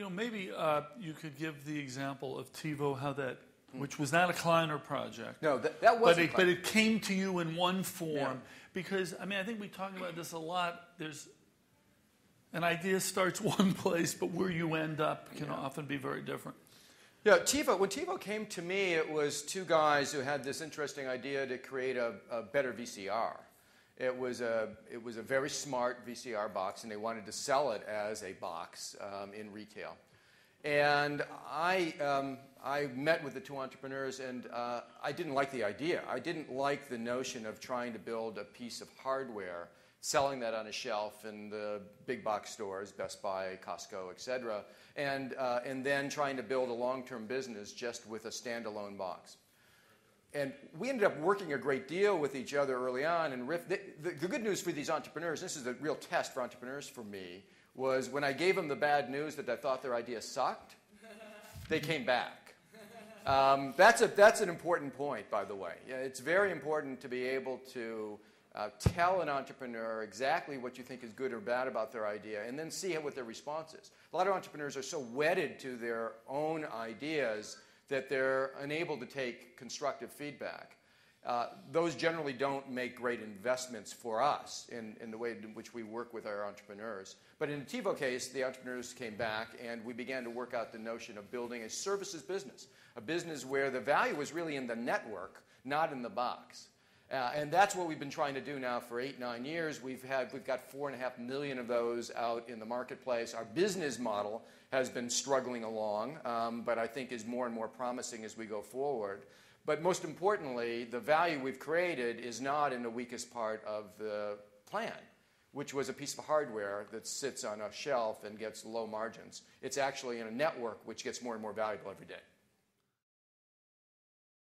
Maybe you could give the example of TiVo, how that, which was not a Kleiner project. No, that wasn't. But it came to you in one form. Yeah. Because, I think we talk about this a lot. There's an idea starts one place, but where you end up can often be very different. Yeah, when TiVo came to me, it was two guys who had this interesting idea to create a better VCR. It was a very smart VCR box, and they wanted to sell it as a box in retail. And I met with the two entrepreneurs, and I didn't like the idea. I didn't like the notion of trying to build a piece of hardware, selling that on a shelf in the big box stores, Best Buy, Costco, etc., and then trying to build a long-term business just with a standalone box. And we ended up working a great deal with each other early on. And the good news for these entrepreneurs, this is a real test for entrepreneurs for me, was when I gave them the bad news that I thought their idea sucked, they came back. That's an important point, by the way. It's very important to be able to tell an entrepreneur exactly what you think is good or bad about their idea, and then see what their response is. A lot of entrepreneurs are so wedded to their own ideas that they're unable to take constructive feedback. Those generally don't make great investments for us in the way in which we work with our entrepreneurs. But in the TiVo case, the entrepreneurs came back, and we began to work out the notion of building a services business, a business where the value was really in the network, not in the box. And that's what we've been trying to do now for 8-9 years. We've got 4.5 million of those out in the marketplace. Our business model has been struggling along, but I think is more and more promising as we go forward. But most importantly, the value we've created is not in the weakest part of the plan, which was a piece of hardware that sits on a shelf and gets low margins. It's actually in a network which gets more and more valuable every day.